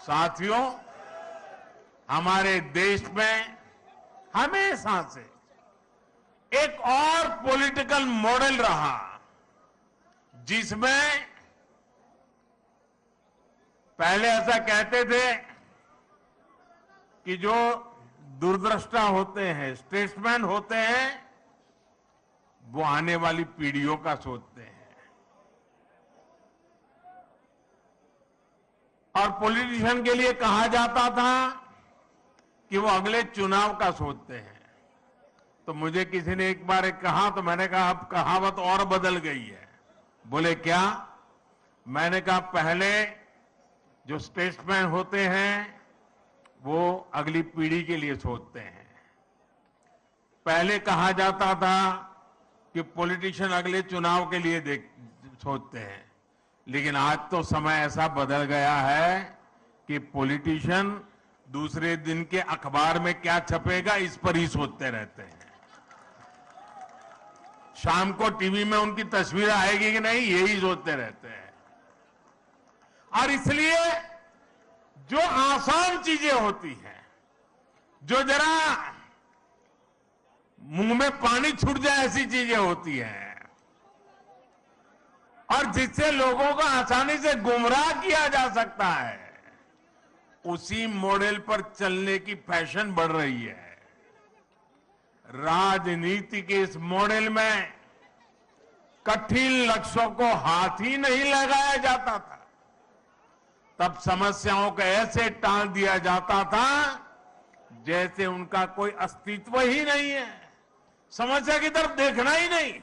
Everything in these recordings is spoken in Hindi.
साथियों, हमारे देश में हमेशा से एक और पॉलिटिकल मॉडल रहा जिसमें पहले ऐसा कहते थे कि जो दूरदृष्टा होते हैं, स्टेट्समैन होते हैं, वो आने वाली पीढ़ियों का सोचते हैं और पॉलिटिशियन के लिए कहा जाता था कि वो अगले चुनाव का सोचते हैं। तो मुझे किसी ने एक बार कहा तो मैंने कहा अब कहावत और बदल गई है। बोले क्या? मैंने कहा पहले जो स्टेट्समैन होते हैं वो अगली पीढ़ी के लिए सोचते हैं। पहले कहा जाता था कि पॉलिटिशियन अगले चुनाव के लिए सोचते हैं, लेकिन आज तो समय ऐसा बदल गया है कि पॉलिटिशियन दूसरे दिन के अखबार में क्या छपेगा इस पर ही सोचते रहते हैं। शाम को टीवी में उनकी तस्वीर आएगी कि नहीं, यही सोचते रहते हैं। और इसलिए जो आसान चीजें होती हैं, जो जरा मुंह में पानी छूट जाए ऐसी चीजें होती हैं और जिससे लोगों को आसानी से गुमराह किया जा सकता है, उसी मॉडल पर चलने की फैशन बढ़ रही है। राजनीति के इस मॉडल में कठिन लक्ष्यों को हाथ ही नहीं लगाया जाता था। तब समस्याओं को ऐसे टाल दिया जाता था जैसे उनका कोई अस्तित्व ही नहीं है, समस्या की तरफ देखना ही नहीं।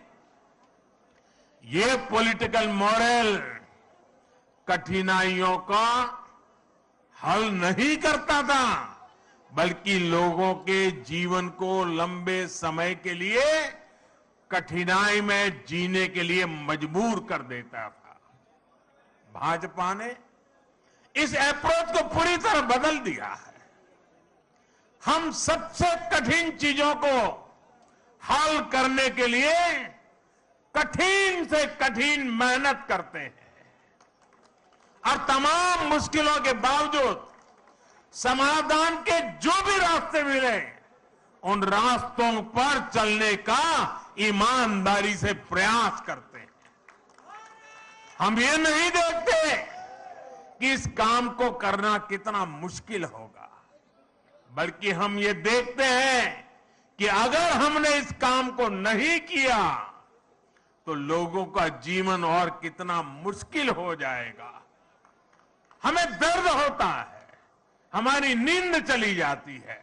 ये पॉलिटिकल मॉडल कठिनाइयों का हल नहीं करता था, बल्कि लोगों के जीवन को लंबे समय के लिए कठिनाई में जीने के लिए मजबूर कर देता था। भाजपा ने इस अप्रोच को पूरी तरह बदल दिया है। हम सबसे कठिन चीजों को हल करने के लिए कठिन से कठिन मेहनत करते हैं और तमाम मुश्किलों के बावजूद समाधान के जो भी रास्ते मिले उन रास्तों पर चलने का ईमानदारी से प्रयास करते हैं। हम ये नहीं देखते कि इस काम को करना कितना मुश्किल होगा, बल्कि हम ये देखते हैं कि अगर हमने इस काम को नहीं किया तो लोगों का जीवन और कितना मुश्किल हो जाएगा। हमें दर्द होता है, हमारी नींद चली जाती है।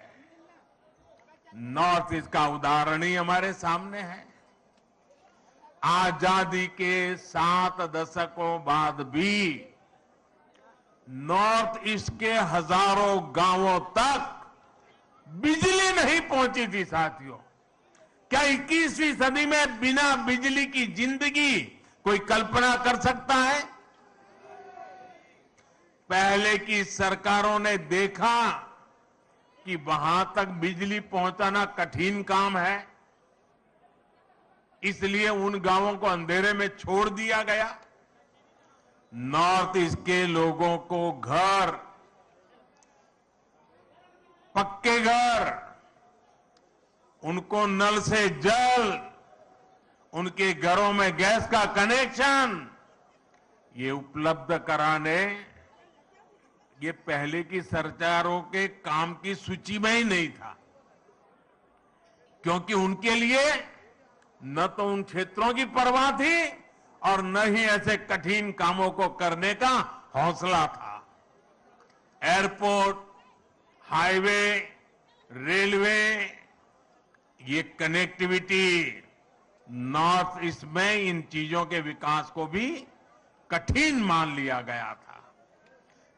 नॉर्थ ईस्ट का उदाहरण ही हमारे सामने है। आजादी के 7 दशकों बाद भी नॉर्थ ईस्ट के हजारों गांवों तक बिजली नहीं पहुंची थी। साथियों, क्या 21वीं सदी में बिना बिजली की जिंदगी कोई कल्पना कर सकता है? पहले की सरकारों ने देखा कि वहां तक बिजली पहुंचाना कठिन काम है, इसलिए उन गांवों को अंधेरे में छोड़ दिया गया। नॉर्थ ईस्ट के लोगों को घर, पक्के घर, उनको नल से जल, उनके घरों में गैस का कनेक्शन ये उपलब्ध कराने ये पहले की सरकारों के काम की सूची में ही नहीं था, क्योंकि उनके लिए न तो उन क्षेत्रों की परवाह थी और न ही ऐसे कठिन कामों को करने का हौसला था। एयरपोर्ट, हाईवे, रेलवे, ये कनेक्टिविटी नॉर्थ ईस्ट में इन चीजों के विकास को भी कठिन मान लिया गया था।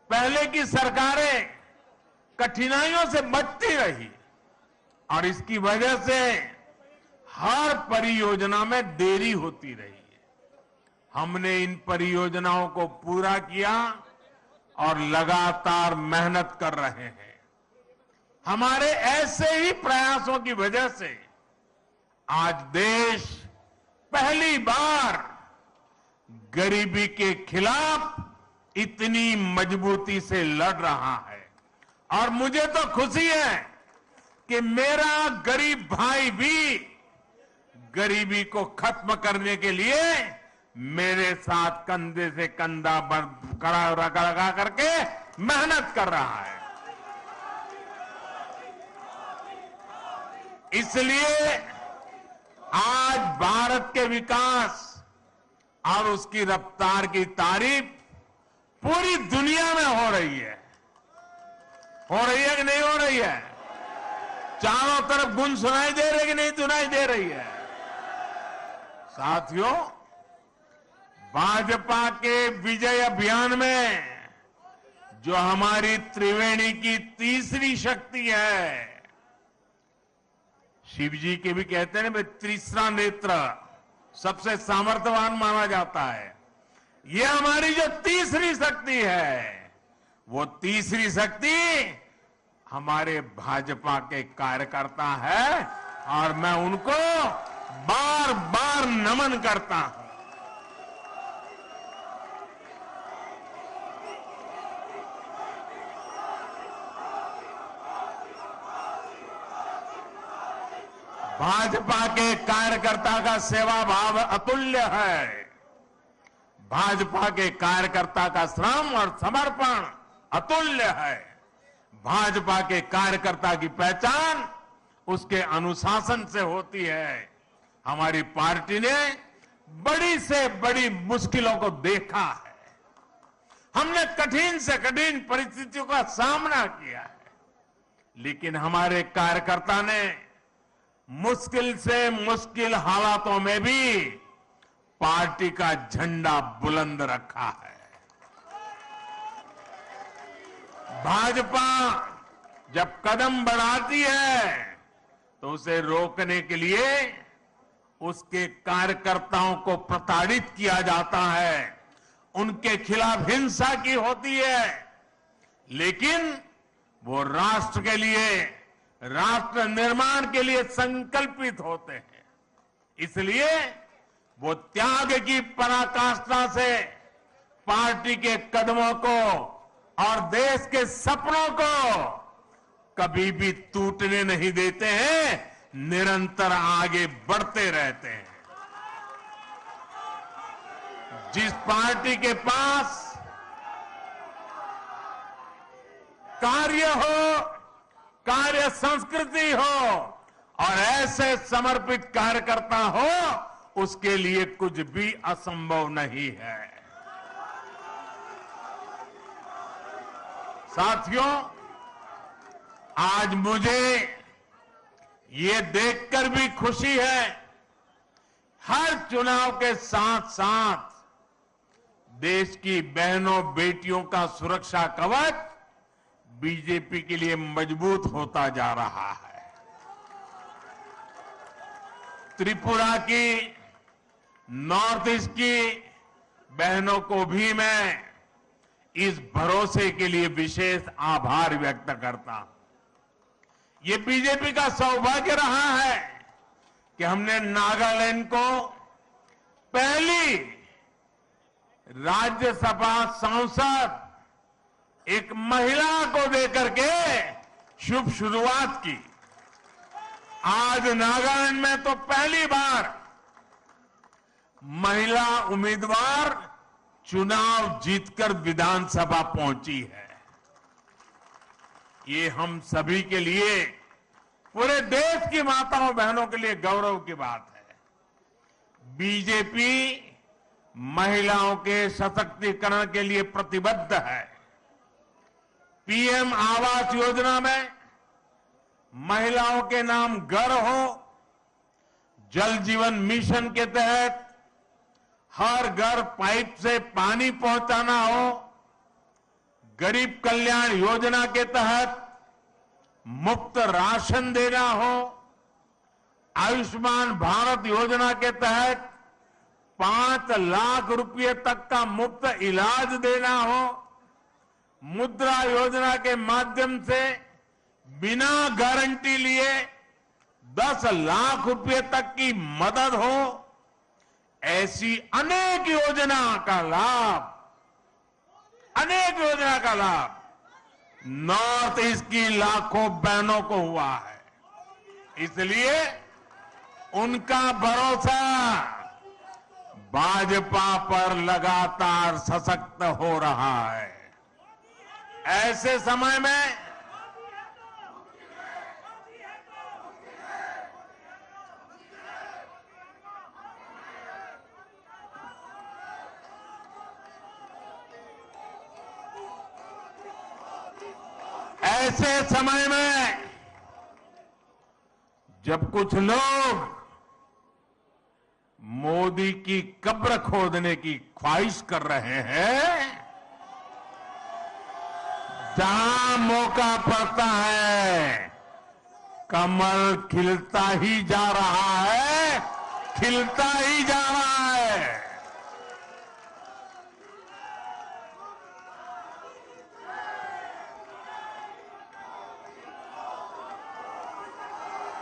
पहले की सरकारें कठिनाइयों से बचती रही और इसकी वजह से हर परियोजना में देरी होती रही। हमने इन परियोजनाओं को पूरा किया और लगातार मेहनत कर रहे हैं। हमारे ऐसे ही प्रयासों की वजह से आज देश पहली बार गरीबी के खिलाफ इतनी मजबूती से लड़ रहा है। और मुझे तो खुशी है कि मेरा गरीब भाई भी गरीबी को खत्म करने के लिए मेरे साथ कंधे से कंधा खड़ा लगा करके मेहनत कर रहा है। इसलिए आज भारत के विकास और उसकी रफ्तार की तारीफ पूरी दुनिया में हो रही है। हो रही है कि नहीं हो रही है? चारों तरफ गुंज सुनाई दे रही है कि नहीं सुनाई दे रही है? साथियों, भाजपा के विजय अभियान में जो हमारी त्रिवेणी की तीसरी शक्ति है, शिव जी के भी कहते हैं ना, तीसरा नेत्र सबसे सामर्थ्यवान माना जाता है। ये हमारी जो तीसरी शक्ति है, वो तीसरी शक्ति हमारे भाजपा के कार्यकर्ता है और मैं उनको बार बार नमन करता हूं। भाजपा के कार्यकर्ता का सेवा भाव अतुल्य है। भाजपा के कार्यकर्ता का श्रम और समर्पण अतुल्य है। भाजपा के कार्यकर्ता की पहचान उसके अनुशासन से होती है। हमारी पार्टी ने बड़ी से बड़ी मुश्किलों को देखा है। हमने कठिन से कठिन परिस्थितियों का सामना किया है, लेकिन हमारे कार्यकर्ता ने मुश्किल से मुश्किल हालातों में भी पार्टी का झंडा बुलंद रखा है। भाजपा जब कदम बढ़ाती है तो उसे रोकने के लिए उसके कार्यकर्ताओं को प्रताड़ित किया जाता है, उनके खिलाफ हिंसा की होती है, लेकिन वो राष्ट्र के लिए, राष्ट्र निर्माण के लिए संकल्पित होते हैं। इसलिए वो त्याग की पराकाष्ठा से पार्टी के कदमों को और देश के सपनों को कभी भी टूटने नहीं देते हैं, निरंतर आगे बढ़ते रहते हैं। जिस पार्टी के पास कार्य हो, कार्य संस्कृति हो और ऐसे समर्पित कार्यकर्ता हो, उसके लिए कुछ भी असंभव नहीं है। साथियों, आज मुझे ये देखकर भी खुशी है, हर चुनाव के साथ साथ देश की बहनों बेटियों का सुरक्षा कवच बीजेपी के लिए मजबूत होता जा रहा है। त्रिपुरा की, नॉर्थ ईस्ट की बहनों को भी मैं इस भरोसे के लिए विशेष आभार व्यक्त करता हूं। ये बीजेपी का सौभाग्य रहा है कि हमने नागालैंड को पहली राज्यसभा सांसद एक महिला को देकर के शुभ शुरुआत की। आज नागालैंड में तो पहली बार महिला उम्मीदवार चुनाव जीतकर विधानसभा पहुंची है। ये हम सभी के लिए, पूरे देश की माताओं बहनों के लिए गौरव की बात है। बीजेपी महिलाओं के सशक्तिकरण के लिए प्रतिबद्ध है। पीएम आवास योजना में महिलाओं के नाम घर हो, जल जीवन मिशन के तहत हर घर पाइप से पानी पहुंचाना हो, गरीब कल्याण योजना के तहत मुफ्त राशन देना हो, आयुष्मान भारत योजना के तहत 5 लाख रुपए तक का मुफ्त इलाज देना हो, मुद्रा योजना के माध्यम से बिना गारंटी लिए 10 लाख रुपए तक की मदद हो, ऐसी अनेक योजना का लाभ अनेक योजना का लाभ नॉर्थ ईस्ट की लाखों बहनों को हुआ है। इसलिए उनका भरोसा भाजपा पर लगातार सशक्त हो रहा है। ऐसे समय में जब कुछ लोग मोदी की कब्र खोदने की ख्वाहिश कर रहे हैं, जहां मौका पड़ता है कमल खिलता ही जा रहा है, खिलता ही जा रहा है।